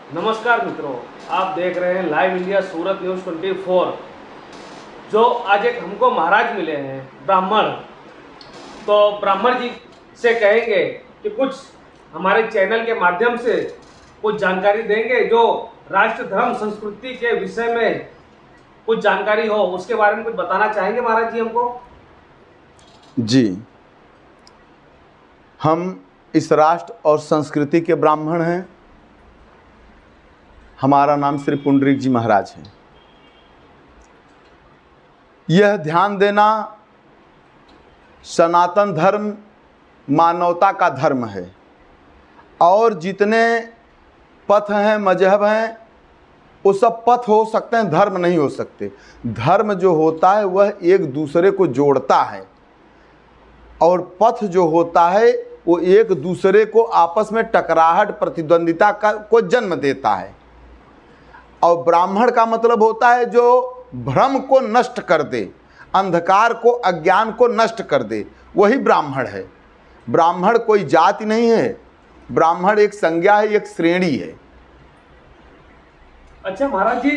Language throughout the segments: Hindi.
नमस्कार मित्रों, आप देख रहे हैं लाइव इंडिया सूरत न्यूज़ 24। जो आज एक हमको महाराज मिले हैं ब्राह्मण, तो ब्राह्मण जी से कहेंगे कि कुछ हमारे चैनल के माध्यम से कुछ जानकारी देंगे, जो राष्ट्र धर्म संस्कृति के विषय में कुछ जानकारी हो उसके बारे में कुछ बताना चाहेंगे महाराज जी हमको। जी, हम इस राष्ट्र और संस्कृति के ब्राह्मण हैं। हमारा नाम श्री पुंडरीक जी महाराज है। यह ध्यान देना, सनातन धर्म मानवता का धर्म है और जितने पथ हैं, मजहब हैं, वो सब पथ हो सकते हैं, धर्म नहीं हो सकते। धर्म जो होता है वह एक दूसरे को जोड़ता है और पथ जो होता है वो एक दूसरे को आपस में टकराहट, प्रतिद्वंदिता को जन्म देता है। और ब्राह्मण का मतलब होता है जो भ्रम को नष्ट कर दे, अंधकार को, अज्ञान को नष्ट कर दे, वही ब्राह्मण है। ब्राह्मण कोई जाति नहीं है, ब्राह्मण एक संज्ञा है, एक श्रेणी है। अच्छा महाराज जी,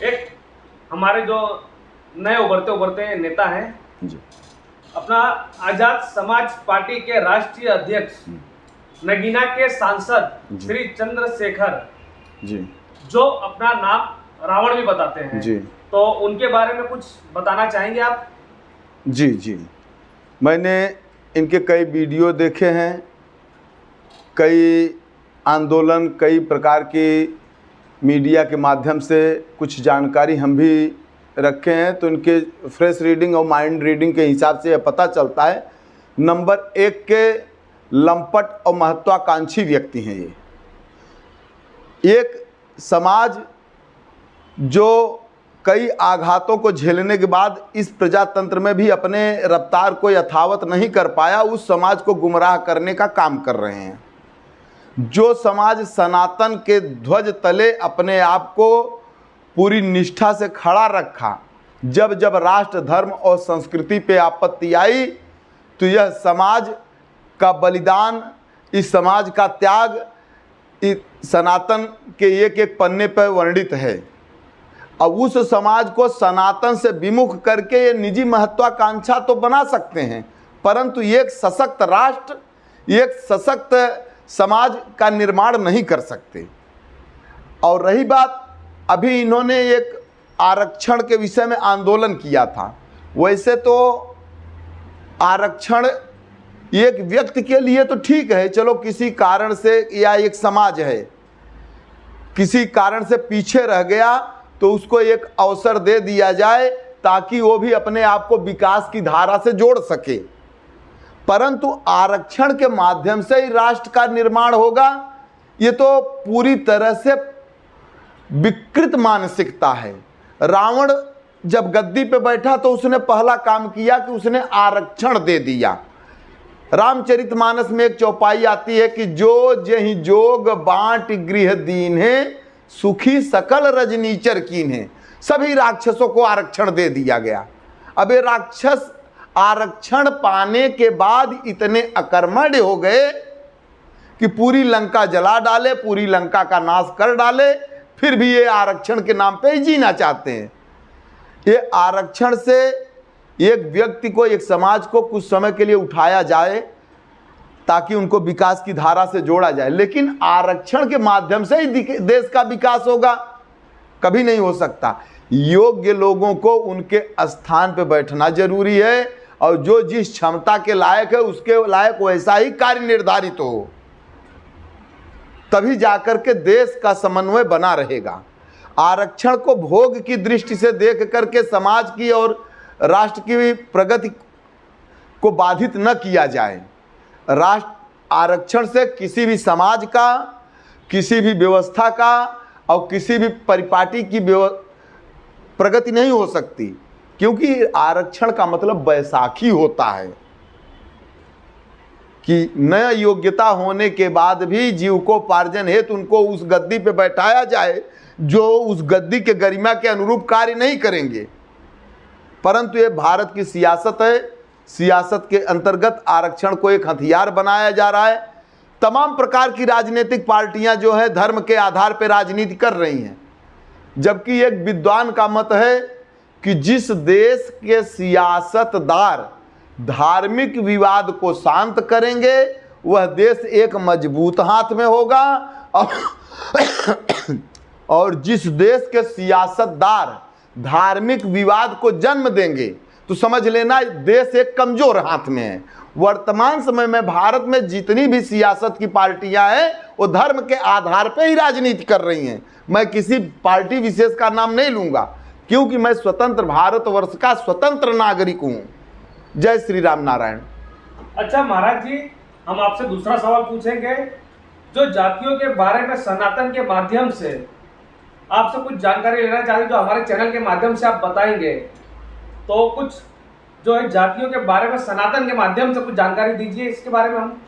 एक हमारे जो नए उभरते नेता हैं जी, अपना आजाद समाज पार्टी के राष्ट्रीय अध्यक्ष, नगीना के सांसद श्री चंद्रशेखर जी, जो अपना नाम रावण भी बताते हैं जी, तो उनके बारे में कुछ बताना चाहेंगे आप? जी जी, मैंने इनके कई वीडियो देखे हैं, कई आंदोलन, कई प्रकार की मीडिया के माध्यम से कुछ जानकारी हम भी रखे हैं। तो इनके फ्रेश रीडिंग और माइंड रीडिंग के हिसाब से यह पता चलता है, नंबर 1 के लंपट और महत्वाकांक्षी व्यक्ति हैं ये। एक समाज जो कई आघातों को झेलने के बाद इस प्रजातंत्र में भी अपने रफ्तार को यथावत नहीं कर पाया, उस समाज को गुमराह करने का काम कर रहे हैं। जो समाज सनातन के ध्वज तले अपने आप को पूरी निष्ठा से खड़ा रखा, जब जब राष्ट्र, धर्म और संस्कृति पे आपत्ति आई तो यह समाज का बलिदान, इस समाज का त्याग इस सनातन के एक एक पन्ने पर वर्णित है। अब उस समाज को सनातन से विमुख करके ये निजी महत्वाकांक्षा तो बना सकते हैं, परंतु एक सशक्त राष्ट्र, एक सशक्त समाज का निर्माण नहीं कर सकते। और रही बात, अभी इन्होंने एक आरक्षण के विषय में आंदोलन किया था। वैसे तो आरक्षण एक व्यक्ति के लिए तो ठीक है, चलो किसी कारण से, या एक समाज है किसी कारण से पीछे रह गया तो उसको एक अवसर दे दिया जाए ताकि वो भी अपने आप को विकास की धारा से जोड़ सके। परंतु आरक्षण के माध्यम से ही राष्ट्र का निर्माण होगा, ये तो पूरी तरह से विकृत मानसिकता है। रावण जब गद्दी पे बैठा तो उसने पहला काम किया कि उसने आरक्षण दे दिया। रामचरितमानस में एक चौपाई आती है कि जो जहि जोग बांट गृह दीन है, सुखी सकल रजनीचर कीन है। सभी राक्षसों को आरक्षण दे दिया गया। अब ये राक्षस आरक्षण पाने के बाद इतने अकर्मण्य हो गए कि पूरी लंका जला डाले, पूरी लंका का नाश कर डाले, फिर भी ये आरक्षण के नाम पे ही जीना चाहते हैं। ये आरक्षण से एक व्यक्ति को, एक समाज को कुछ समय के लिए उठाया जाए ताकि उनको विकास की धारा से जोड़ा जाए, लेकिन आरक्षण के माध्यम से ही देश का विकास होगा, कभी नहीं हो सकता। योग्य लोगों को उनके स्थान पे बैठना जरूरी है और जो जिस क्षमता के लायक है उसके लायक वैसा ही कार्य निर्धारित हो, तभी जाकर के देश का समन्वय बना रहेगा। आरक्षण को भोग की दृष्टि से देख करके समाज की और राष्ट्र की प्रगति को बाधित न किया जाए। राष्ट्र आरक्षण से किसी भी समाज का, किसी भी व्यवस्था का और किसी भी परिपाटी की प्रगति नहीं हो सकती, क्योंकि आरक्षण का मतलब बैसाखी होता है कि नया योग्यता होने के बाद भी जीविकोपार्जन हेतु उनको उस गद्दी पे बैठाया जाए जो उस गद्दी के गरिमा के अनुरूप कार्य नहीं करेंगे। परंतु ये भारत की सियासत है, सियासत के अंतर्गत आरक्षण को एक हथियार बनाया जा रहा है तमाम प्रकार की राजनीतिक पार्टियां जो है धर्म के आधार पर राजनीति कर रही हैं, जबकि एक विद्वान का मत है कि जिस देश के सियासतदार धार्मिक विवाद को शांत करेंगे वह देश एक मजबूत हाथ में होगा, और जिस देश के सियासतदार धार्मिक विवाद को जन्म देंगे तो समझ लेना देश एक कमजोर हाथ में है। वर्तमान समय में भारत में जितनी भी सियासत की पार्टियां हैं वो धर्म के आधार पर ही राजनीति कर रही हैं। मैं किसी पार्टी विशेष का नाम नहीं लूंगा क्योंकि मैं स्वतंत्र भारतवर्ष का स्वतंत्र नागरिक हूं। जय श्री राम नारायण। अच्छा महाराज जी, हम आपसे दूसरा सवाल पूछेंगे। जो जातियों के बारे में सनातन के माध्यम से आपसे कुछ जानकारी लेना चाहते हैं, जो हमारे चैनल के माध्यम से आप बताएंगे, तो कुछ जो है जातियों के बारे में सनातन के माध्यम से कुछ जानकारी दीजिए इसके बारे में। हम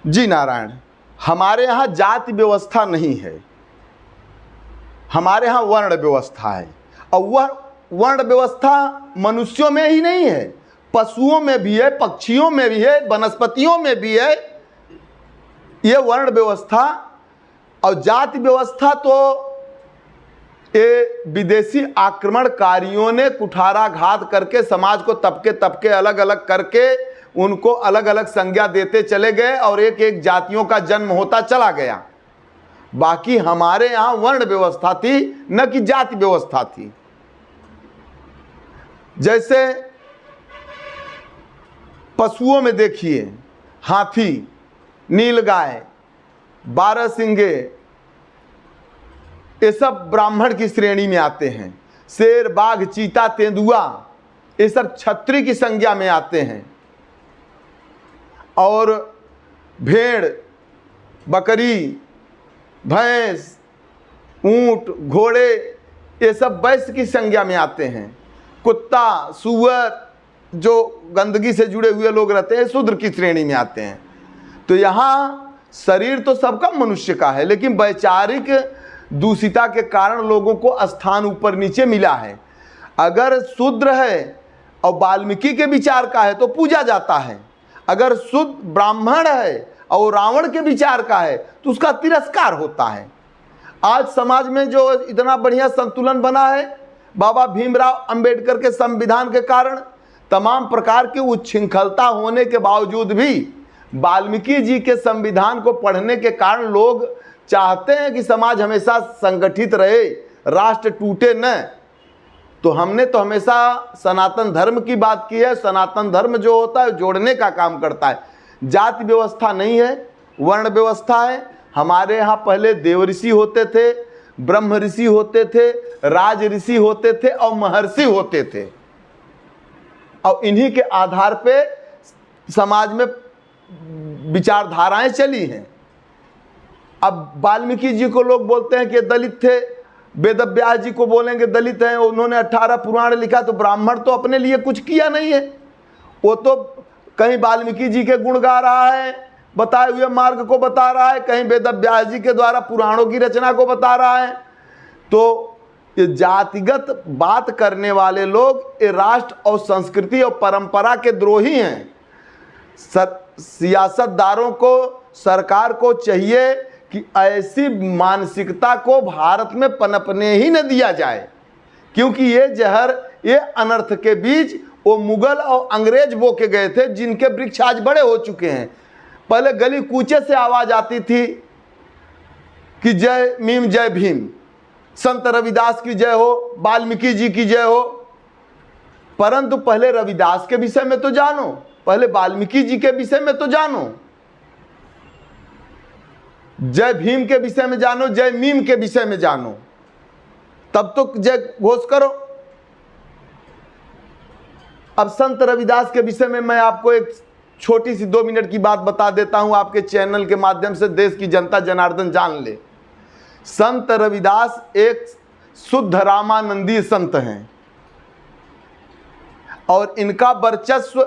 जी नारायण, हमारे यहाँ जाति व्यवस्था नहीं है, हमारे यहाँ वर्ण व्यवस्था है। और वह वर्ण व्यवस्था मनुष्यों में ही नहीं है, पशुओं में भी है, पक्षियों में भी है, वनस्पतियों में भी है ये वर्ण व्यवस्था। और जाति व्यवस्था तो ये विदेशी आक्रमणकारियों ने कुठाराघात करके समाज को तबके तबके अलग अलग करके उनको अलग अलग संज्ञा देते चले गए और एक एक जातियों का जन्म होता चला गया। बाकी हमारे यहाँ वर्ण व्यवस्था थी, न कि जाति व्यवस्था थी। जैसे पशुओं में देखिए, हाथी, नीलगाय, बारहसिंगे, ये सब ब्राह्मण की श्रेणी में आते हैं। शेर, बाघ, चीता, तेंदुआ ये सब क्षत्रिय की संज्ञा में आते हैं। और भेड़, बकरी, भैंस, ऊंट, घोड़े ये सब वैश्य की संज्ञा में आते हैं। कुत्ता, सूअर जो गंदगी से जुड़े हुए लोग रहते हैं शूद्र की श्रेणी में आते हैं। तो यहाँ शरीर तो सबका मनुष्य का है, लेकिन वैचारिक दूषिता के कारण लोगों को स्थान ऊपर नीचे मिला है। अगर शूद्र है और वाल्मीकि के विचार का है तो पूजा जाता है, अगर शुद्ध ब्राह्मण है और रावण के विचार का है तो उसका तिरस्कार होता है। आज समाज में जो इतना बढ़िया संतुलन बना है बाबा भीमराव अंबेडकर के संविधान के कारण, तमाम प्रकार की उच्छृंखलता होने के बावजूद भी वाल्मीकि जी के संविधान को पढ़ने के कारण लोग चाहते हैं कि समाज हमेशा संगठित रहे, राष्ट्र टूटे न। तो हमने तो हमेशा सनातन धर्म की बात की है। सनातन धर्म जो होता है जोड़ने का काम करता है। जाति व्यवस्था नहीं है, वर्ण व्यवस्था है। हमारे यहाँ पहले देव ऋषि होते थे, ब्रह्म ऋषि होते थे, राज ऋषि होते थे और महर्षि होते थे, और इन्हीं के आधार पे समाज में विचारधाराएं चली हैं। अब वाल्मीकि जी को लोग बोलते हैं कि दलित थे, वेद व्यास जी को बोलेंगे दलित हैं, उन्होंने 18 पुराण लिखा, तो ब्राह्मण तो अपने लिए कुछ किया नहीं है। वो तो कहीं वाल्मीकि जी के गुण गा रहा है, बताए हुए मार्ग को बता रहा है, कहीं वेद व्यास जी के द्वारा पुराणों की रचना को बता रहा है। तो ये जातिगत बात करने वाले लोग ये राष्ट्र और संस्कृति और परंपरा के द्रोही हैं। सियासतदारों को, सरकार को चाहिए कि ऐसी मानसिकता को भारत में पनपने ही न दिया जाए, क्योंकि ये जहर, ये अनर्थ के बीज वो मुगल और अंग्रेज बो के गए थे, जिनके वृक्ष आज बड़े हो चुके हैं। पहले गली कूचे से आवाज आती थी कि जय मीम जय भीम, संत रविदास की जय हो, वाल्मीकि जी की जय हो। परंतु पहले रविदास के विषय में तो जानो, पहले वाल्मीकि जी के विषय में तो जानो, जय भीम के विषय में जानो, जय मीम के विषय में जानो, तब तो जय घोष करो। अब संत रविदास के विषय में मैं आपको एक छोटी सी 2 मिनट की बात बता देता हूं, आपके चैनल के माध्यम से देश की जनता जनार्दन जान ले। संत रविदास एक शुद्ध रामानंदी संत हैं और इनका वर्चस्व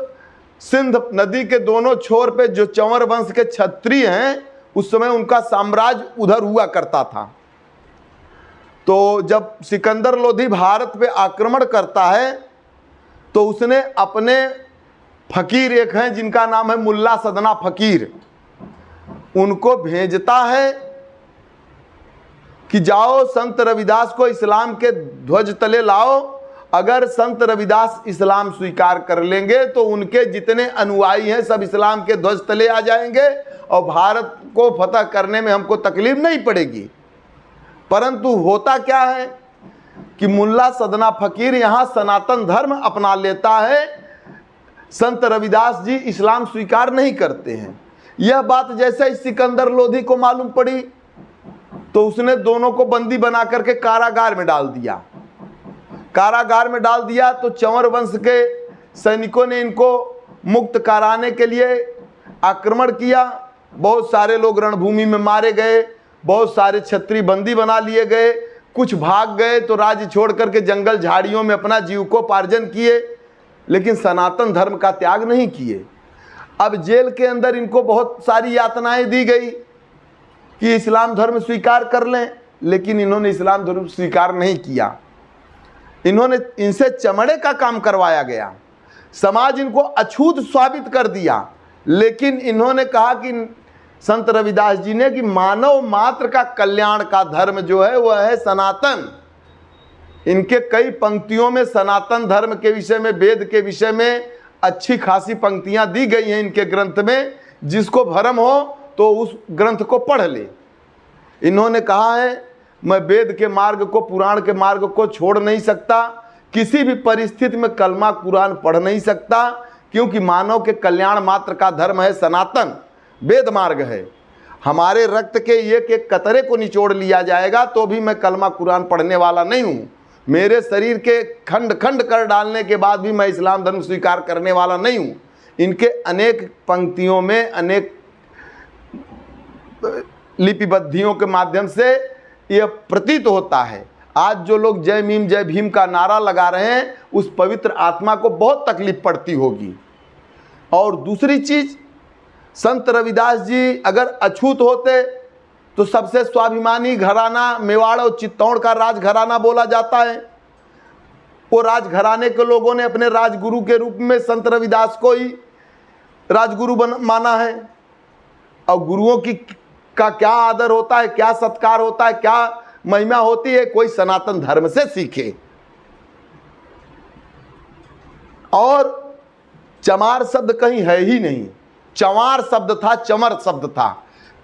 सिंध नदी के दोनों छोर पे जो चंवर वंश के क्षत्रिय हैं, उस समय उनका साम्राज्य उधर हुआ करता था। तो जब सिकंदर लोधी भारत पे आक्रमण करता है तो उसने अपने फकीर एक हैं जिनका नाम है मुल्ला सदना फकीर, उनको भेजता है कि जाओ संत रविदास को इस्लाम के ध्वज तले लाओ। अगर संत रविदास इस्लाम स्वीकार कर लेंगे तो उनके जितने अनुयायी हैं सब इस्लाम के ध्वज तले आ जाएंगे और भारत को फतह करने में हमको तकलीफ नहीं पड़ेगी। परंतु होता क्या है कि मुल्ला सदना फकीर यहाँ सनातन धर्म अपना लेता है, संत रविदास जी इस्लाम स्वीकार नहीं करते हैं। यह बात जैसे ही सिकंदर लोधी को मालूम पड़ी तो उसने दोनों को बंदी बना करके कारागार में डाल दिया। कारागार में डाल दिया तो चंवर वंश के सैनिकों ने इनको मुक्त कराने के लिए आक्रमण किया। बहुत सारे लोग रणभूमि में मारे गए, बहुत सारे क्षत्रिय बंदी बना लिए गए, कुछ भाग गए तो राज्य छोड़ करके जंगल झाड़ियों में अपना जीविकोपार्जन किए, लेकिन सनातन धर्म का त्याग नहीं किए। अब जेल के अंदर इनको बहुत सारी यातनाएं दी गई कि इस्लाम धर्म स्वीकार कर लें, लेकिन इन्होंने इस्लाम धर्म स्वीकार नहीं किया। इनसे चमड़े का काम करवाया गया, समाज इनको अछूत साबित कर दिया, लेकिन इन्होंने कहा कि संत रविदास जी ने कि मानव मात्र का कल्याण का धर्म जो है वह है सनातन। इनके कई पंक्तियों में सनातन धर्म के विषय में, वेद के विषय में अच्छी खासी पंक्तियां दी गई हैं इनके ग्रंथ में। जिसको भरम हो तो उस ग्रंथ को पढ़ ले। इन्होंने कहा है मैं वेद के मार्ग को, पुराण के मार्ग को छोड़ नहीं सकता, किसी भी परिस्थिति में कलमा कुरान पढ़ नहीं सकता, क्योंकि मानव के कल्याण मात्र का धर्म है सनातन, वेद मार्ग है। हमारे रक्त के एक एक कतरे को निचोड़ लिया जाएगा तो भी मैं कलमा कुरान पढ़ने वाला नहीं हूँ। मेरे शरीर के खंड खंड कर डालने के बाद भी मैं इस्लाम धर्म स्वीकार करने वाला नहीं हूँ। इनके अनेक पंक्तियों में, अनेक लिपिबद्धियों के माध्यम से यह प्रतीत होता है। आज जो लोग जय मीम जय भीम का नारा लगा रहे हैं उस पवित्र आत्मा को बहुत तकलीफ पड़ती होगी। और दूसरी चीज, संत रविदास जी अगर अछूत होते तो सबसे स्वाभिमानी घराना मेवाड़ और चित्तौड़ का राजघराना बोला जाता है। वो राजघराने के लोगों ने अपने राजगुरु के रूप में संत रविदास को ही राजगुरु माना है। और गुरुओं का क्या आदर होता है, क्या सत्कार होता है, क्या महिमा होती है, कोई सनातन धर्म से सीखे। और चमार शब्द कहीं है ही नहीं, चंवार शब्द था, चमर शब्द था।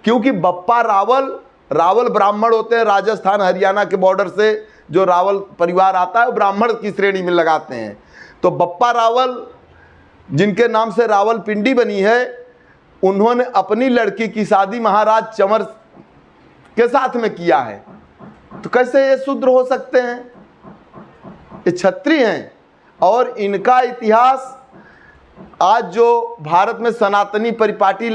क्योंकि बप्पा रावल ब्राह्मण होते हैं, राजस्थान हरियाणा के बॉर्डर से जो रावल परिवार आता है वो ब्राह्मण की श्रेणी में लगाते हैं। तो बप्पा रावल जिनके नाम से रावल पिंडी बनी है, उन्होंने अपनी लड़की की शादी महाराज चंवर के साथ में किया है। तो कैसे ये शूद्र हो सकते हैं? ये क्षत्रिय हैं। और इनका इतिहास आज जो भारत में सनातनी परिपाटी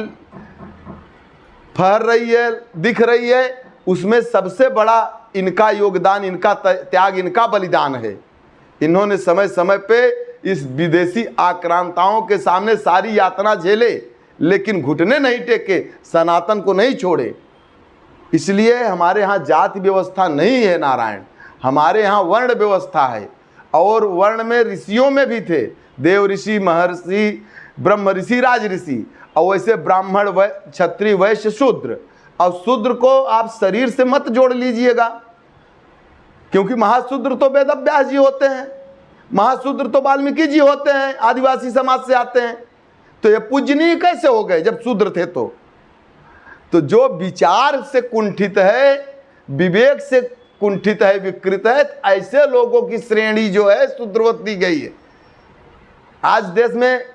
फहर रही है, दिख रही है, उसमें सबसे बड़ा इनका योगदान, इनका त्याग, इनका बलिदान है। इन्होंने समय समय पे इस विदेशी आक्रांताओं के सामने सारी यातना झेले, लेकिन घुटने नहीं टेके, सनातन को नहीं छोड़े। इसलिए हमारे यहाँ जाति व्यवस्था नहीं है नारायण, हमारे यहाँ वर्ण व्यवस्था है। और वर्ण में ऋषियों में भी थे, देव ऋषि, महर्षि, ब्रह्म ऋषि, राज ऋषि, और वैसे ब्राह्मण, क्षत्रिय, वैश्य, शूद्र। और शूद्र को आप शरीर से मत जोड़ लीजिएगा, क्योंकि महाशूद्र तो वेदव्यास जी होते हैं, महाशूद्र तो वाल्मीकि जी होते हैं, आदिवासी समाज से आते हैं। तो ये पूजनीय कैसे हो गए जब शूद्र थे? तो जो विचार से कुंठित है, विवेक से कुंठित है, विकृत है, ऐसे लोगों की श्रेणी जो है शूद्रवत दी गई है। आज देश में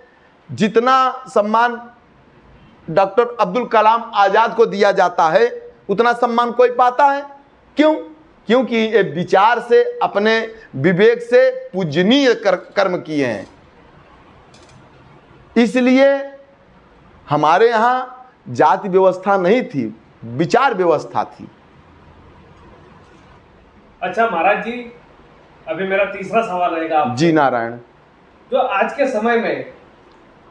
जितना सम्मान डॉक्टर अब्दुल कलाम आज़ाद को दिया जाता है उतना सम्मान कोई पाता है? क्यों? क्योंकि ये विचार से, अपने विवेक से पूजनीय कर्म किए हैं। इसलिए हमारे यहाँ जाति व्यवस्था नहीं थी, विचार व्यवस्था थी। अच्छा महाराज जी, अभी मेरा तीसरा सवाल रहेगा आपसे। जी नारायण। जो आज के समय में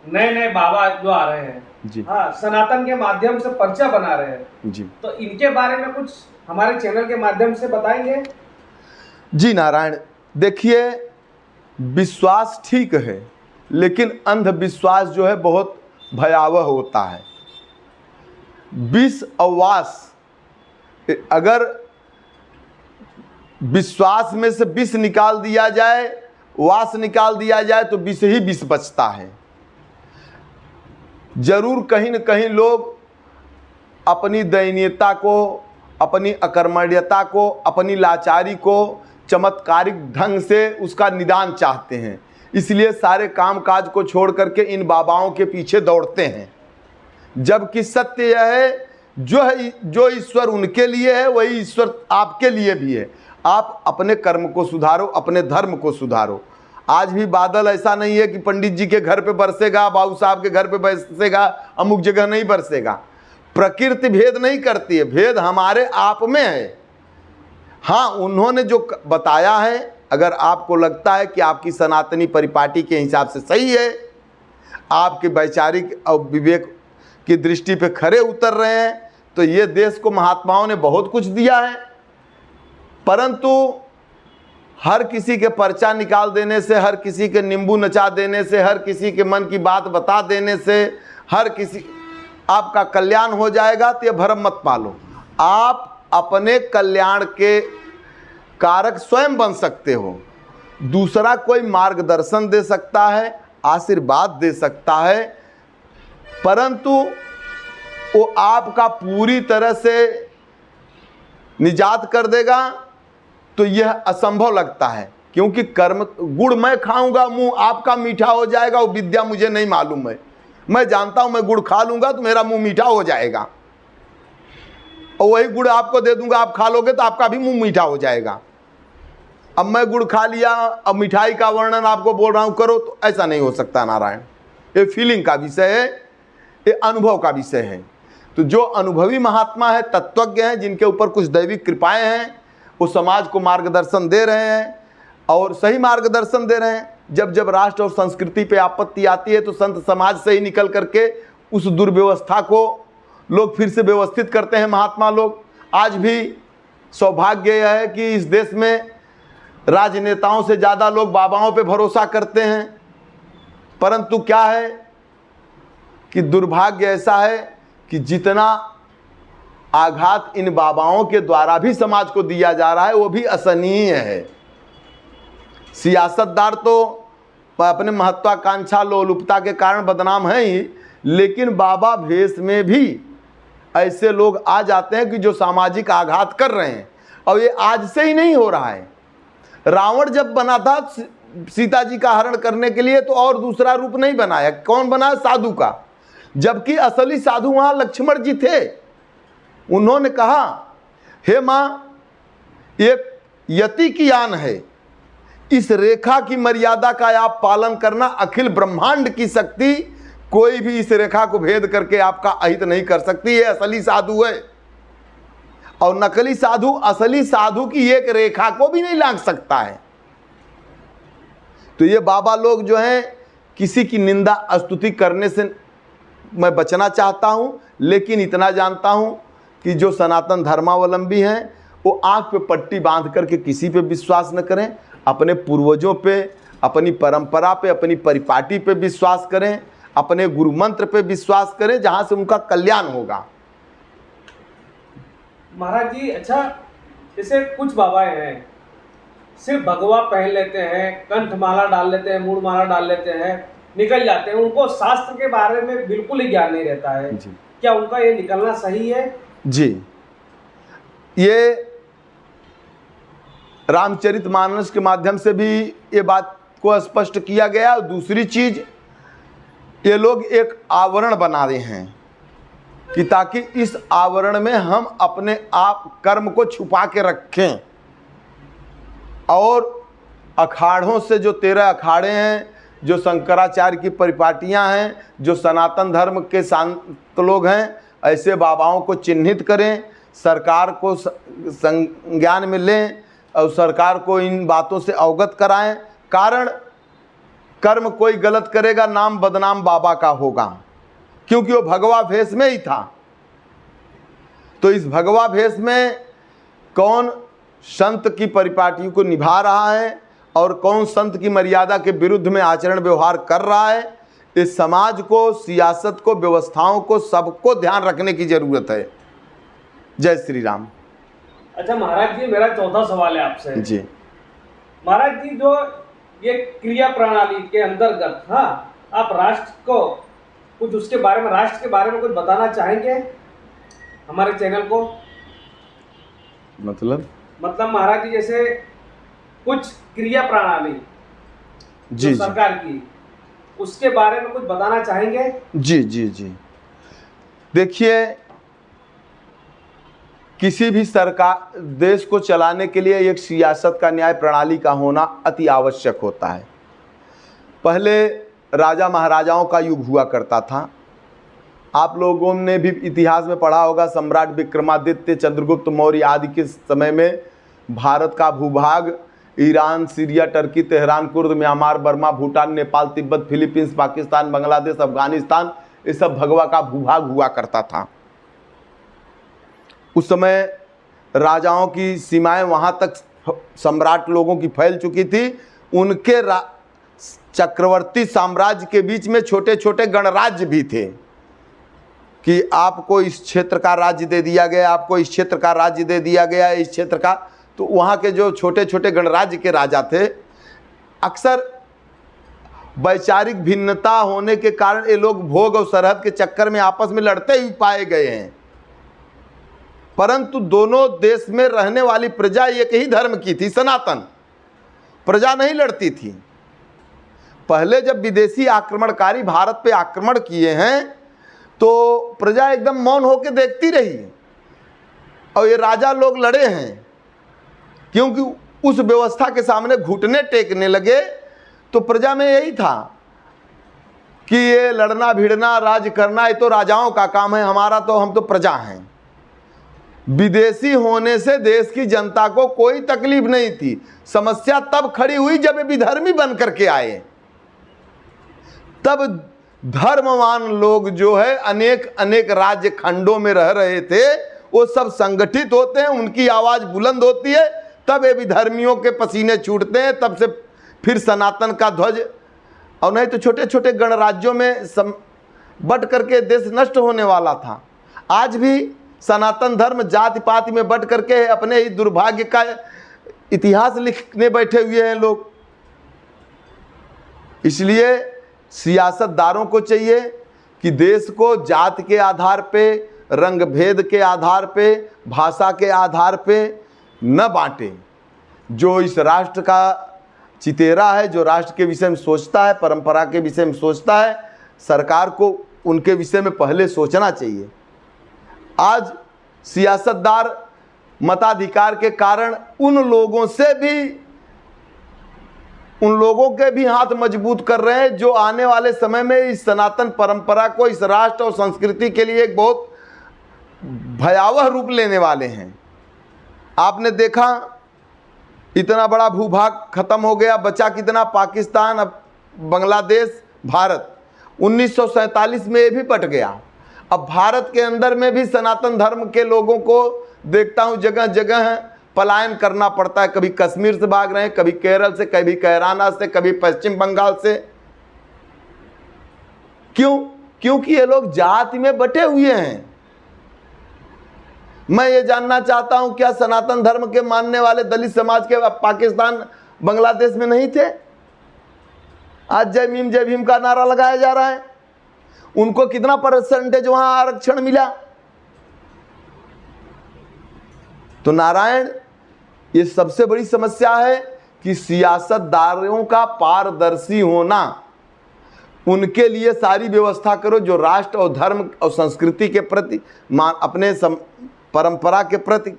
नए नए बाबा जो आ रहे हैं जी, हाँ, सनातन के माध्यम से पर्चा बना रहे हैं जी, तो इनके बारे में कुछ हमारे चैनल के माध्यम से बताएंगे? जी नारायण, देखिए विश्वास ठीक है, लेकिन अंधविश्वास जो है बहुत भयावह होता है। विष और वास, अगर विश्वास में से विष निकाल दिया जाए, वास निकाल दिया जाए तो विष ही विष बचता है। जरूर कहीं न कहीं लोग अपनी दयनीयता को, अपनी अकर्मण्यता को, अपनी लाचारी को चमत्कारिक ढंग से उसका निदान चाहते हैं, इसलिए सारे कामकाज को छोड़ करके इन बाबाओं के पीछे दौड़ते हैं। जबकि सत्य यह है, जो ईश्वर उनके लिए है वही ईश्वर आपके लिए भी है। आप अपने कर्म को सुधारो, अपने धर्म को सुधारो। आज भी बादल ऐसा नहीं है कि पंडित जी के घर पे बरसेगा, बाबू साहब के घर पे बरसेगा, अमुक जगह नहीं बरसेगा। प्रकृति भेद नहीं करती है, भेद हमारे आप में है। हाँ, उन्होंने जो बताया है, अगर आपको लगता है कि आपकी सनातनी परिपाटी के हिसाब से सही है, आपके वैचारिक और विवेक की दृष्टि पे खरे उतर रहे हैं, तो ये देश को महात्माओं ने बहुत कुछ दिया है। परंतु हर किसी के पर्चा निकाल देने से, हर किसी के नींबू नचा देने से, हर किसी के मन की बात बता देने से हर किसी आपका कल्याण हो जाएगा, तो ये भ्रम मत पालो। आप अपने कल्याण के कारक स्वयं बन सकते हो। दूसरा कोई मार्गदर्शन दे सकता है, आशीर्वाद दे सकता है, परंतु वो आपका पूरी तरह से निजात कर देगा तो यह असंभव लगता है। क्योंकि कर्म, गुड़ मैं खाऊंगा, मुंह आपका मीठा हो जाएगा, वो विद्या मुझे नहीं मालूम है। मैं जानता हूं मैं गुड़ खा लूंगा तो मेरा मुंह मीठा हो जाएगा, और वही गुड़ आपको दे दूंगा, आप खा लोगे तो आपका भी मुंह मीठा हो जाएगा। अब मैं गुड़ खा लिया, अब मिठाई का वर्णन आपको बोल रहा हूं करो, तो ऐसा नहीं हो सकता नारायण। ये फीलिंग का विषय है, ये अनुभव का विषय है। तो जो अनुभवी महात्मा है, तत्वज्ञ हैं, जिनके ऊपर कुछ दैविक कृपाएं हैं, वो समाज को मार्गदर्शन दे रहे हैं और सही मार्गदर्शन दे रहे हैं। जब जब राष्ट्र और संस्कृति पे आपत्ति आती है तो संत समाज से ही निकल करके उस दुर्व्यवस्था को लोग फिर से व्यवस्थित करते हैं महात्मा लोग। आज भी सौभाग्य यह है कि इस देश में राजनेताओं से ज़्यादा लोग बाबाओं पे भरोसा करते हैं, परंतु क्या है कि दुर्भाग्य ऐसा है कि जितना आघात इन बाबाओं के द्वारा भी समाज को दिया जा रहा है वो भी असहनीय है। सियासतदार तो अपने महत्वाकांक्षा लोलुपता के कारण बदनाम हैं ही, लेकिन बाबा भेष में भी ऐसे लोग आ जाते हैं कि जो सामाजिक आघात कर रहे हैं। और ये आज से ही नहीं हो रहा है। रावण जब बना था सीता जी का हरण करने के लिए, तो और दूसरा रूप नहीं बनाया। कौन बनाया? साधु का। जबकि असली साधु वहां लक्ष्मण जी थे। उन्होंने कहा, हे माँ, एक यति की आन है, इस रेखा की मर्यादा का आप पालन करना। अखिल ब्रह्मांड की शक्ति कोई भी इस रेखा को भेद करके आपका अहित नहीं कर सकती। ये असली साधु है। और नकली साधु असली साधु की एक रेखा को भी नहीं लांघ सकता है। तो ये बाबा लोग जो हैं, किसी की निंदा स्तुति करने से मैं बचना चाहता हूं, लेकिन इतना जानता हूं कि जो सनातन धर्मावलंबी हैं वो आंख पे पट्टी बांध करके किसी पे विश्वास न करें। अपने पूर्वजों पे, अपनी परंपरा पे, अपनी परिपाटी पे विश्वास करें, अपने गुरु मंत्र पे विश्वास करें, जहां से उनका कल्याण होगा। महाराज जी, अच्छा, जैसे कुछ बाबाएं हैं सिर्फ भगवा पहन लेते हैं, कंठमाला डाल लेते हैं, मूढ़माला डाल लेते हैं, निकल जाते हैं, उनको शास्त्र के बारे में बिल्कुल ही ज्ञान नहीं रहता है। क्या उनका ये निकलना सही है? जी, ये रामचरितमानस के माध्यम से भी ये बात को स्पष्ट किया गया। और दूसरी चीज, ये लोग एक आवरण बना रहे हैं कि ताकि इस आवरण में हम अपने आप कर्म को छुपा के रखें। और अखाड़ों से, जो 13 अखाड़े हैं, जो शंकराचार्य की परिपाटियां हैं, जो सनातन धर्म के शांत लोग हैं, ऐसे बाबाओं को चिन्हित करें, सरकार को संज्ञान में लें और सरकार को इन बातों से अवगत कराएं। कारण कर्म कोई गलत करेगा, नाम बदनाम बाबा का होगा, क्योंकि वो भगवा भेष में ही था। तो इस भगवा भेष में कौन संत की परिपाटी को निभा रहा है और कौन संत की मर्यादा के विरुद्ध में आचरण व्यवहार कर रहा है, इस समाज को, सियासत को, व्यवस्थाओं को, सबको ध्यान रखने की जरूरत है। जय श्री राम। अच्छा महाराज जी, मेरा चौथा सवाल है आपसे जी। महाराज जी, जो ये क्रिया प्रणाली के अंतर्गत, हाँ, आप राष्ट्र को कुछ उसके बारे में, राष्ट्र के बारे में कुछ बताना चाहेंगे हमारे चैनल को? मतलब महाराज जी, जैसे कुछ क्रिया प्रणाली जी जो सरकार की, उसके बारे में कुछ बताना चाहेंगे? जी जी जी। देखिए, किसी भी सरकार, देश को चलाने के लिए एक सियासत का, न्याय प्रणाली का होना अति आवश्यक होता है। पहले राजा महाराजाओं का युग हुआ करता था। आप लोगों ने भी इतिहास में पढ़ा होगा, सम्राट विक्रमादित्य, चंद्रगुप्त मौर्य आदि के समय में भारत का भूभाग Iran, Syria, Turkey, Tehran, Kurd, Myanmar, Burma, Bhutan, Nepal, Tibet, Philippines, Pakistan, Bangladesh, Afghanistan, ये सब भगवा का भूभाग हुआ करता था। उस समय राजाओं की सीमाएं वहाँ तक सम्राट लोगों की फैल चुकी थी। उनके चक्रवर्ती साम्राज्य के बीच में छोटे छोटे गणराज्य भी थे कि आपको इस क्षेत्र का राज्य दे दिया गया, आपको इस क्षेत्र का राज्य दे दिया गया, इस क्षेत्र का। तो वहाँ के जो छोटे छोटे गणराज्य के राजा थे, अक्सर वैचारिक भिन्नता होने के कारण ये लोग भोग और सरहद के चक्कर में आपस में लड़ते ही पाए गए हैं। परंतु दोनों देश में रहने वाली प्रजा एक ही धर्म की थी, सनातन। प्रजा नहीं लड़ती थी। पहले जब विदेशी आक्रमणकारी भारत पे आक्रमण किए हैं तो प्रजा एकदम मौन होकर देखती रही और ये राजा लोग लड़े हैं, क्योंकि उस व्यवस्था के सामने घुटने टेकने लगे। तो प्रजा में यही था कि ये लड़ना भिड़ना, राज करना, ये तो राजाओं का काम है, हमारा तो, हम तो प्रजा हैं। विदेशी होने से देश की जनता को कोई तकलीफ नहीं थी। समस्या तब खड़ी हुई जब ये विधर्मी बन करके आए। तब धर्मवान लोग जो है अनेक अनेक राज्य खंडों में रह रहे थे, वो सब संगठित होते हैं, उनकी आवाज बुलंद होती है, तब ये विधर्मियों के पसीने छूटते हैं। तब से फिर सनातन का ध्वज, और नहीं तो छोटे छोटे गणराज्यों में बट करके देश नष्ट होने वाला था। आज भी सनातन धर्म जाति पाति में बट करके अपने ही दुर्भाग्य का इतिहास लिखने बैठे हुए हैं लोग। इसलिए सियासतदारों को चाहिए कि देश को जाति के आधार पे, रंग भेद के आधार पे, भाषा के आधार पे न बांटे। जो इस राष्ट्र का चितेरा है, जो राष्ट्र के विषय में सोचता है, परंपरा के विषय में सोचता है, सरकार को उनके विषय में पहले सोचना चाहिए। आज सियासतदार मताधिकार के कारण उन लोगों के भी हाथ मजबूत कर रहे हैं जो आने वाले समय में इस सनातन परंपरा को, इस राष्ट्र और संस्कृति के लिए एक बहुत भयावह रूप लेने वाले हैं। आपने देखा, इतना बड़ा भूभाग खत्म हो गया, बचा कितना? पाकिस्तान, अब बांग्लादेश, भारत। 1947 में ये भी बट गया। अब भारत के अंदर में भी सनातन धर्म के लोगों को देखता हूँ जगह जगह पलायन करना पड़ता है। कभी कश्मीर से भाग रहे हैं, कभी केरल से, कभी कैराना से, कभी पश्चिम बंगाल से। क्यों? क्योंकि ये लोग जाति में बटे हुए हैं। मैं ये जानना चाहता हूं, क्या सनातन धर्म के मानने वाले दलित समाज के पाकिस्तान, बांग्लादेश में नहीं थे? आज जय भीम का नारा लगाया जा रहा है। उनको कितना परसेंटेज वहां आरक्षण मिला? तो नारायण, ये सबसे बड़ी समस्या है कि सियासतदारों का पारदर्शी होना। उनके लिए सारी व्यवस्था करो जो राष्ट्र और धर्म और संस्कृति के प्रति, अपने परंपरा के प्रति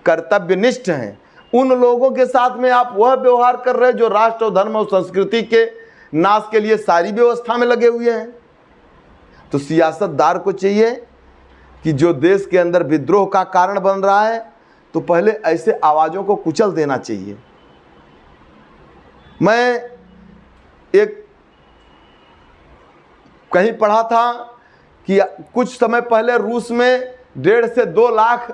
कर्तव्यनिष्ठ हैं। उन लोगों के साथ में आप वह व्यवहार कर रहे हैं जो राष्ट्र और धर्म और संस्कृति के नाश के लिए सारी व्यवस्था में लगे हुए हैं। तो सियासतदार को चाहिए कि जो देश के अंदर विद्रोह का कारण बन रहा है, तो पहले ऐसे आवाज़ों को कुचल देना चाहिए। मैं एक कहीं पढ़ा था कि कुछ समय पहले रूस में 1.5 से 2 लाख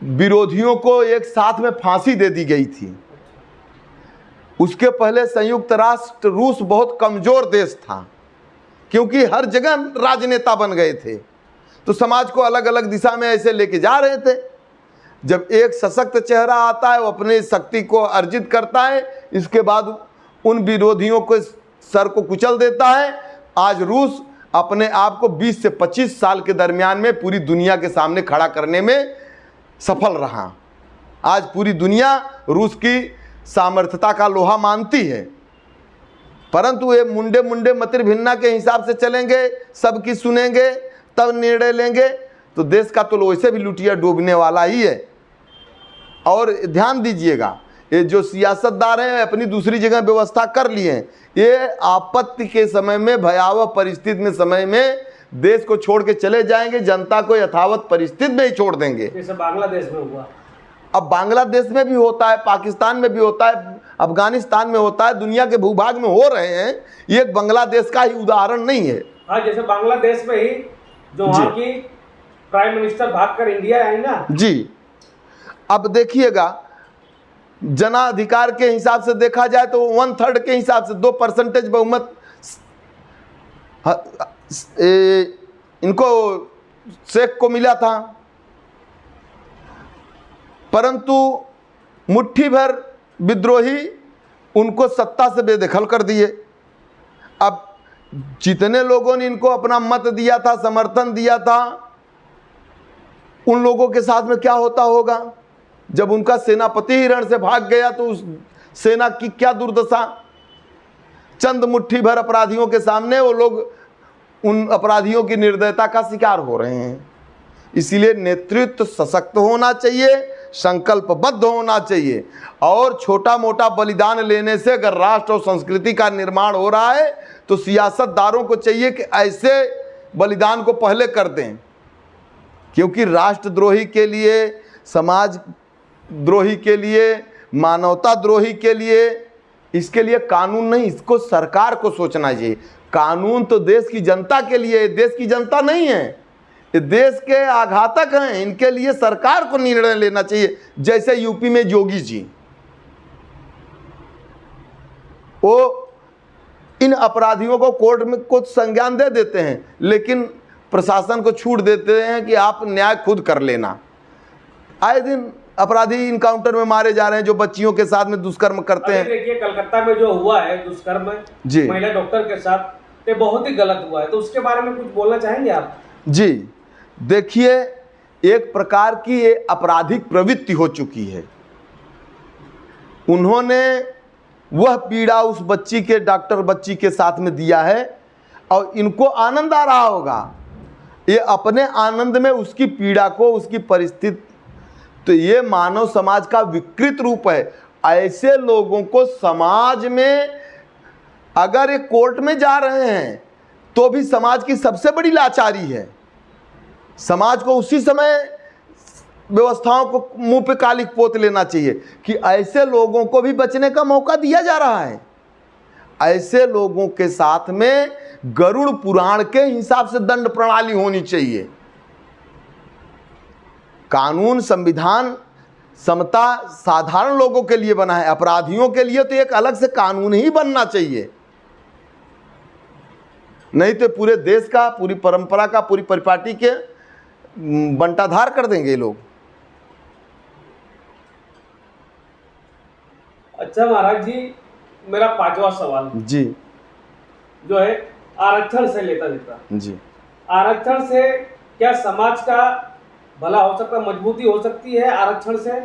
विरोधियों को एक साथ में फांसी दे दी गई थी। उसके पहले संयुक्त राष्ट्र रूस बहुत कमजोर देश था, क्योंकि हर जगह राजनेता बन गए थे, तो समाज को अलग अलग दिशा में ऐसे लेके जा रहे थे। जब एक सशक्त चेहरा आता है, वो अपनी शक्ति को अर्जित करता है, इसके बाद उन विरोधियों को सर को कुचल देता है। आज रूस अपने आप को 20 से 25 साल के दरमियान में पूरी दुनिया के सामने खड़ा करने में सफल रहा। आज पूरी दुनिया रूस की सामर्थ्यता का लोहा मानती है, परंतु ये मुंडे मुंडे मतिर भिन्ना के हिसाब से चलेंगे, सबकी सुनेंगे तब निर्णय लेंगे, तो देश का तो वैसे भी लुटिया डूबने वाला ही है। और ध्यान दीजिएगा, ये जो सियासतदार हैं अपनी दूसरी जगह व्यवस्था कर लिए हैं, ये आपत्ति के समय में, भयावह परिस्थिति में समय में देश को छोड़ के चले जाएंगे, जनता को यथावत परिस्थिति में ही छोड़ देंगे। जैसे बांग्लादेश में हुआ, अब बांग्लादेश में भी होता है, पाकिस्तान में भी होता है, अफगानिस्तान में होता है, दुनिया के भूभाग में हो रहे हैं। ये बांग्लादेश का ही उदाहरण नहीं है। हाँ, जैसे बांग्लादेश में ही जो वहाँ की प्राइम मिनिस्टर भागकर इंडिया आई ना जी। अब देखिएगा, जनाधिकार के हिसाब से देखा जाए तो 1/3 के हिसाब से 2% बहुमत इनको शेख को मिला था, परंतु मुट्ठी भर विद्रोही उनको सत्ता से बेदखल कर दिए। अब जितने लोगों ने इनको अपना मत दिया था, समर्थन दिया था, उन लोगों के साथ में क्या होता होगा जब उनका सेनापति ही रण से भाग गया, तो उस सेना की क्या दुर्दशा। चंद मुट्ठी भर अपराधियों के सामने वो लोग उन अपराधियों की निर्दयता का शिकार हो रहे हैं। इसीलिए नेतृत्व सशक्त होना चाहिए, संकल्पबद्ध होना चाहिए, और छोटा मोटा बलिदान लेने से अगर राष्ट्र और संस्कृति का निर्माण हो रहा है तो सियासतदारों को चाहिए कि ऐसे बलिदान को पहले कर दें, क्योंकि राष्ट्रद्रोही के लिए, समाज द्रोही के लिए, मानवता द्रोही के लिए, इसके लिए कानून नहीं, इसको सरकार को सोचना चाहिए। कानून तो देश की जनता के लिए, देश की जनता नहीं है, ये देश के आघातक हैं, इनके लिए सरकार को निर्णय लेना चाहिए। जैसे यूपी में योगी जी, वो इन अपराधियों को कोर्ट में कुछ संज्ञान दे देते हैं, लेकिन प्रशासन को छूट देते हैं कि आप न्याय खुद कर लेना। आए दिन अपराधी इनकाउंटर में मारे जा रहे हैं जो बच्चियों के साथ में दुष्कर्म करते हैं। देखिए कलकत्ता में जो हुआ है दुष्कर्म जी, महिला डॉक्टर के साथ, ये बहुत ही गलत हुआ है, तो उसके बारे में कुछ बोलना चाहेंगे आप? जी देखिए, एक प्रकार की ये आपराधिक प्रवृत्ति हो चुकी है। उन्होंने वह पीड़ा उस बच्ची के, डॉक्टर बच्ची के साथ में दिया है, और इनको आनंद आ रहा होगा, ये अपने आनंद में उसकी पीड़ा को, उसकी परिस्थिति, तो ये मानव समाज का विकृत रूप है। ऐसे लोगों को समाज में, अगर ये कोर्ट में जा रहे हैं तो भी समाज की सबसे बड़ी लाचारी है। समाज को उसी समय व्यवस्थाओं को मुंह पे कालिक पोत लेना चाहिए कि ऐसे लोगों को भी बचने का मौका दिया जा रहा है। ऐसे लोगों के साथ में गरुड़ पुराण के हिसाब से दंड प्रणाली होनी चाहिए। कानून, संविधान, समता साधारण लोगों के लिए बना है, अपराधियों के लिए तो एक अलग से कानून ही बनना चाहिए, नहीं तो पूरे देश का, पूरी परंपरा का, पूरी परिपाटी के बंटाधार कर देंगे ये लोग। अच्छा महाराज जी, मेरा 5वां सवाल जी जो है आरक्षण से लेता देता जी, आरक्षण से क्या समाज का भला हो सकता, मजबूती हो सकती है आरक्षण से?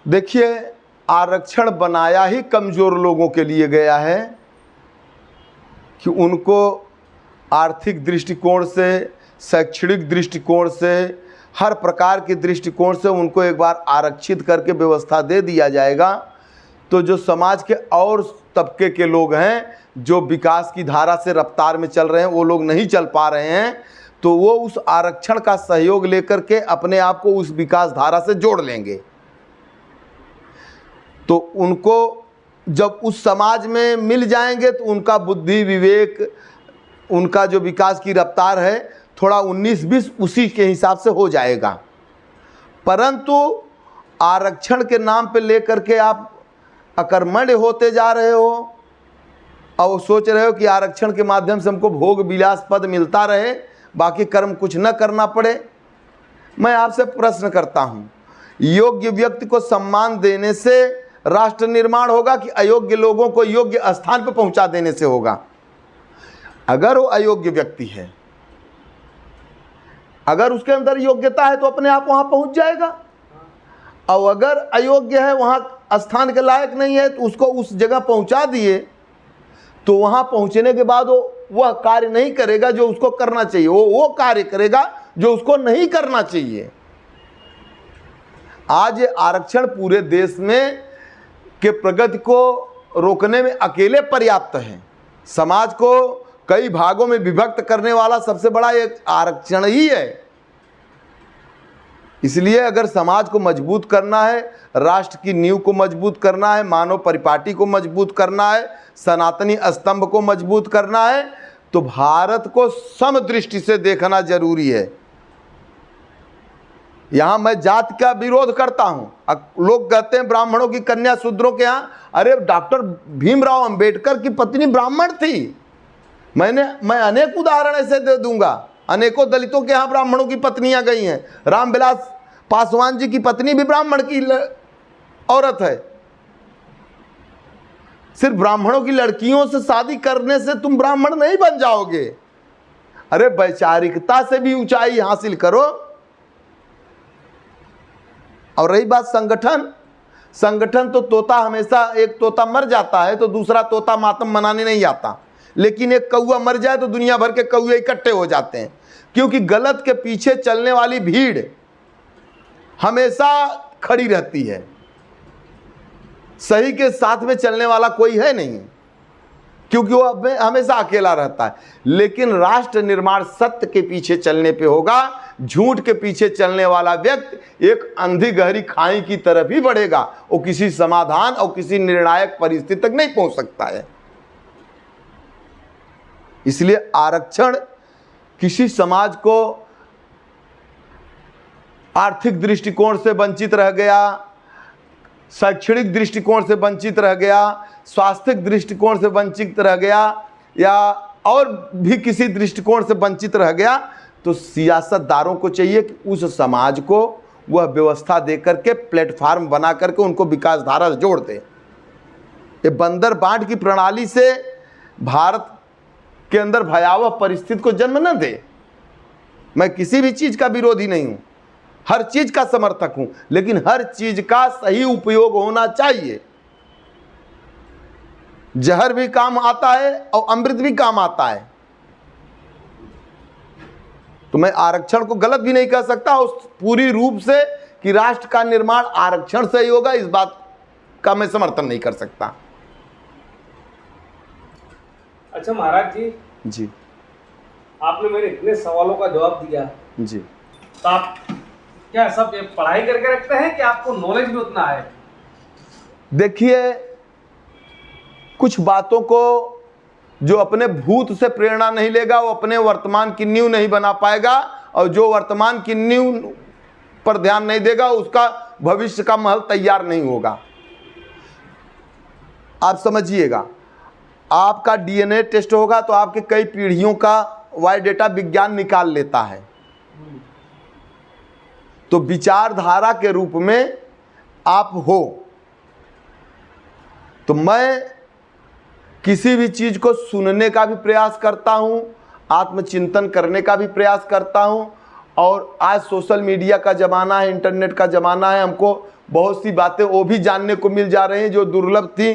देखिए, आरक्षण बनाया ही कमजोर लोगों के लिए गया है कि उनको आर्थिक दृष्टिकोण से, शैक्षणिक दृष्टिकोण से, हर प्रकार के दृष्टिकोण से उनको एक बार आरक्षित करके व्यवस्था दे दिया जाएगा, तो जो समाज के और तबके के लोग हैं जो विकास की धारा से रफ्तार में चल रहे हैं, वो लोग नहीं चल पा रहे हैं, तो वो उस आरक्षण का सहयोग लेकर के अपने आप को उस विकास धारा से जोड़ लेंगे। तो उनको जब उस समाज में मिल जाएंगे तो उनका बुद्धि, विवेक, उनका जो विकास की रफ्तार है थोड़ा 19-20 उसी के हिसाब से हो जाएगा। परंतु आरक्षण के नाम पे लेकर के आप अकर्मण्य होते जा रहे हो और सोच रहे हो कि आरक्षण के माध्यम से हमको भोग विलास पद मिलता रहे, बाकी कर्म कुछ न करना पड़े। मैं आपसे प्रश्न करता हूँ, योग्य व्यक्ति को सम्मान देने से राष्ट्र निर्माण होगा कि अयोग्य लोगों को योग्य स्थान पर पहुंचा देने से होगा? अगर वो अयोग्य व्यक्ति है, अगर उसके अंदर योग्यता है तो अपने आप वहां पहुंच जाएगा, और अगर अयोग्य है, वहां स्थान के लायक नहीं है, तो उसको उस जगह पहुंचा दिए तो वहां पहुंचने के बाद वह कार्य नहीं करेगा जो उसको करना चाहिए, वो कार्य करेगा जो उसको नहीं करना चाहिए। आज ये आरक्षण पूरे देश में के प्रगति को रोकने में अकेले पर्याप्त है। समाज को कई भागों में विभक्त करने वाला सबसे बड़ा एक आरक्षण ही है। इसलिए अगर समाज को मजबूत करना है, राष्ट्र की नींव को मजबूत करना है, मानव परिपाटी को मजबूत करना है, सनातनी स्तंभ को मजबूत करना है, तो भारत को समदृष्टि से देखना जरूरी है। यहां मैं जाति का विरोध करता हूं। लोग कहते हैं ब्राह्मणों की कन्या शूद्रों के यहां, अरे डॉक्टर भीमराव अंबेडकर की पत्नी ब्राह्मण थी। मैं अनेक उदाहरण ऐसे दे दूंगा। अनेकों दलितों के यहाँ ब्राह्मणों की पत्नियां गई हैं। रामविलास पासवान जी की पत्नी भी ब्राह्मण की औरत है। सिर्फ ब्राह्मणों की लड़कियों से शादी करने से तुम ब्राह्मण नहीं बन जाओगे। अरे वैचारिकता से भी ऊंचाई हासिल करो। और रही बात संगठन तो तोता हमेशा, एक तोता मर जाता है तो दूसरा तोता मातम मनाने नहीं आता, लेकिन एक कौवा मर जाए तो दुनिया भर के कौवे इकट्ठे हो जाते हैं, क्योंकि गलत के पीछे चलने वाली भीड़ हमेशा खड़ी रहती है, सही के साथ में चलने वाला कोई है नहीं, क्योंकि वो हमेशा अकेला रहता है। लेकिन राष्ट्र निर्माण सत्य के पीछे चलने पे होगा। झूठ के पीछे चलने वाला व्यक्ति एक अंधी गहरी खाई की तरफ ही बढ़ेगा, वो किसी समाधान और किसी निर्णायक परिस्थिति तक नहीं पहुंच सकता है। इसलिए आरक्षण किसी समाज को आर्थिक दृष्टिकोण से वंचित रह गया, शैक्षणिक दृष्टिकोण से वंचित रह गया, स्वास्थ्य दृष्टिकोण से वंचित रह गया, या और भी किसी दृष्टिकोण से वंचित रह गया, तो सियासतदारों को चाहिए कि उस समाज को वह व्यवस्था दे करके, प्लेटफार्म बना करके उनको विकास धारा से जोड़ दे। ये बंदर बांट की प्रणाली से भारत के अंदर भयावह परिस्थिति को जन्म न दे। मैं किसी भी चीज का विरोधी नहीं हूं, हर चीज का समर्थक हूं, लेकिन हर चीज का सही उपयोग होना चाहिए। जहर भी काम आता है और अमृत भी काम आता है। तो मैं आरक्षण को गलत भी नहीं कह सकता उस पूरी रूप से कि राष्ट्र का निर्माण आरक्षण से ही होगा, इस बात का मैं समर्थन नहीं कर सकता। अच्छा महाराज जी, आपने मेरे इतने सवालों का जवाब दिया जी, तो आप क्या सब ये पढ़ाई करके रखते हैं कि आपको नॉलेज भी उतना है? देखिए, कुछ बातों को जो अपने भूत से प्रेरणा नहीं लेगा वो अपने वर्तमान की नींव नहीं बना पाएगा, और जो वर्तमान की नींव पर ध्यान नहीं देगा उसका भविष्य का महल तैयार नहीं होगा। आप समझिएगा, आपका डीएनए टेस्ट होगा तो आपके कई पीढ़ियों का वाई डेटा विज्ञान निकाल लेता है। तो विचारधारा के रूप में आप हो, तो मैं किसी भी चीज को सुनने का भी प्रयास करता हूं, आत्मचिंतन करने का भी प्रयास करता हूं। और आज सोशल मीडिया का ज़माना है, इंटरनेट का ज़माना है, हमको बहुत सी बातें वो भी जानने को मिल जा रही हैं जो दुर्लभ थी,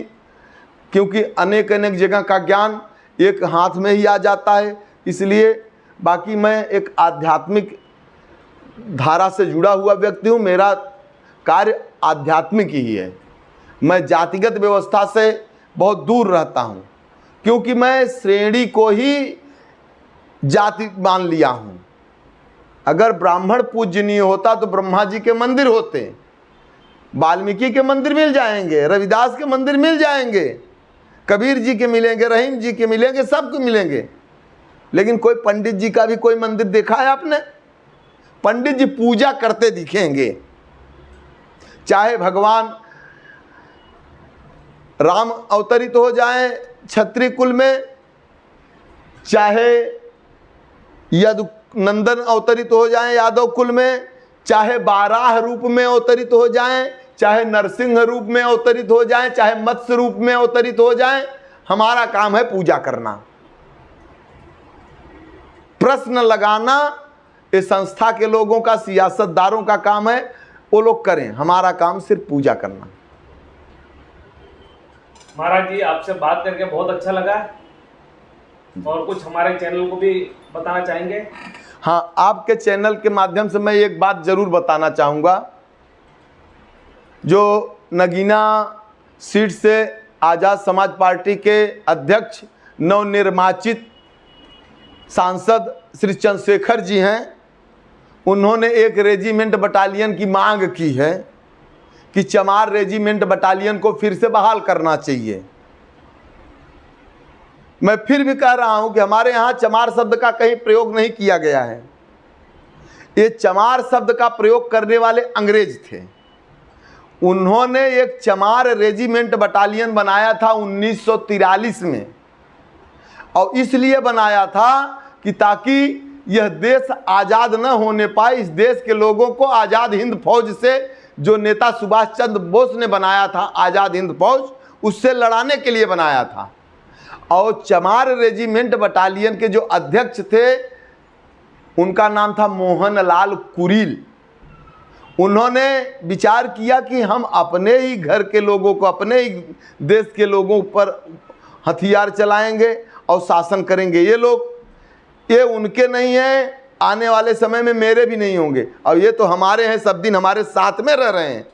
क्योंकि अनेक अनेक जगह का ज्ञान एक हाथ में ही आ जाता है। इसलिए बाकी मैं एक आध्यात्मिक धारा से जुड़ा हुआ व्यक्ति हूँ, मेरा कार्य आध्यात्मिक ही है। मैं जातिगत व्यवस्था से बहुत दूर रहता हूँ, क्योंकि मैं श्रेणी को ही जाति मान लिया हूँ। अगर ब्राह्मण पूजनीय होता तो ब्रह्मा जी के मंदिर होते, वाल्मीकि के मंदिर मिल जाएंगे, रविदास के मंदिर मिल जाएंगे, कबीर जी के मिलेंगे, रहीम जी के मिलेंगे, सबको मिलेंगे। लेकिन कोई पंडित जी का भी कोई मंदिर देखा है आपने? पंडित जी पूजा करते दिखेंगे, चाहे भगवान राम अवतरित हो जाएं क्षत्रिय कुल में, चाहे यदुनंदन अवतरित हो जाएं यादव कुल में, चाहे बाराह रूप में अवतरित हो जाएं, चाहे नरसिंह रूप में अवतरित हो जाएं, चाहे मत्स्य रूप में अवतरित हो जाएं, हमारा काम है पूजा करना। प्रश्न लगाना इस संस्था के लोगों का, सियासतदारों का काम है, वो लोग करें, हमारा काम सिर्फ पूजा करना। महाराज जी, आपसे बात करके बहुत अच्छा लगा, और कुछ हमारे चैनल को भी बताना चाहेंगे? हाँ, आपके चैनल के माध्यम से मैं एक बात जरूर बताना चाहूँगा। जो नगीना सीट से आज़ाद समाज पार्टी के अध्यक्ष नवनिर्वाचित सांसद श्री चंद्रशेखर जी हैं, उन्होंने एक रेजिमेंट बटालियन की मांग की है कि चमार रेजिमेंट बटालियन को फिर से बहाल करना चाहिए। मैं फिर भी कह रहा हूं कि हमारे यहाँ चमार शब्द का कहीं प्रयोग नहीं किया गया है। ये चमार शब्द का प्रयोग करने वाले अंग्रेज थे। उन्होंने एक चमार रेजिमेंट बटालियन बनाया था 1943 में, और इसलिए बनाया था कि ताकि यह देश आज़ाद न होने पाए, इस देश के लोगों को आज़ाद हिंद फौज से, जो नेता सुभाष चंद्र बोस ने बनाया था आज़ाद हिंद फौज, उससे लड़ाने के लिए बनाया था। और चमार रेजिमेंट बटालियन के जो अध्यक्ष थे, उनका नाम था मोहनलाल कुरील। उन्होंने विचार किया कि हम अपने ही घर के लोगों को, अपने ही देश के लोगों पर हथियार चलाएंगे और शासन करेंगे। ये लोग, ये उनके नहीं हैं, आने वाले समय में मेरे भी नहीं होंगे, और ये तो हमारे हैं, सब दिन हमारे साथ में रह रहे हैं,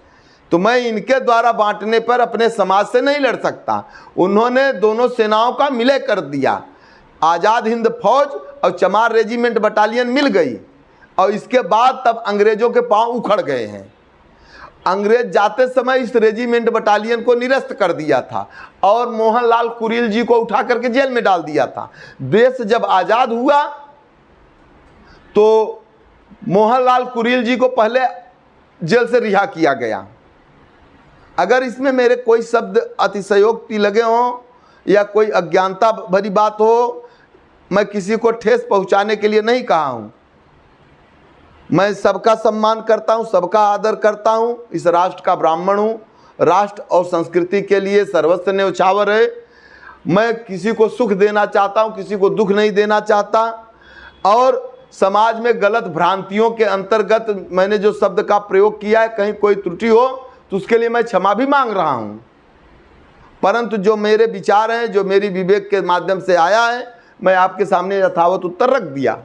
तो मैं इनके द्वारा बांटने पर अपने समाज से नहीं लड़ सकता। उन्होंने दोनों सेनाओं का मिले कर दिया, आज़ाद हिंद फौज और चमार रेजिमेंट बटालियन मिल गई, और इसके बाद तब अंग्रेजों के पांव उखड़ गए हैं। अंग्रेज जाते समय इस रेजिमेंट बटालियन को निरस्त कर दिया था और मोहनलाल कुरील जी को उठा करके जेल में डाल दिया था। देश जब आज़ाद हुआ तो मोहनलाल कुरील जी को पहले जेल से रिहा किया गया। अगर इसमें मेरे कोई शब्द अतिशयोक्ति लगे हों या कोई अज्ञानता भरी बात हो, मैं किसी को ठेस पहुंचाने के लिए नहीं कहा हूं। मैं सबका सम्मान करता हूं, सबका आदर करता हूं, इस राष्ट्र का ब्राह्मण हूं, राष्ट्र और संस्कृति के लिए सर्वस्व न्यौछावर है। मैं किसी को सुख देना चाहता हूं, किसी को दुख नहीं देना चाहता, और समाज में गलत भ्रांतियों के अंतर्गत मैंने जो शब्द का प्रयोग किया है, कहीं कोई त्रुटि हो तो उसके लिए मैं क्षमा भी मांग रहा हूं। परंतु जो मेरे विचार हैं, जो मेरी विवेक के माध्यम से आया है, मैं आपके सामने यथावत उत्तर रख दिया।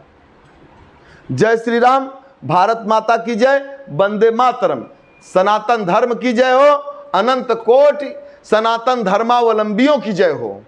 जय श्री राम, भारत माता की जय, वंदे मातरम, सनातन धर्म की जय हो, अनंत कोटि सनातन धर्मावलंबियों की जय हो।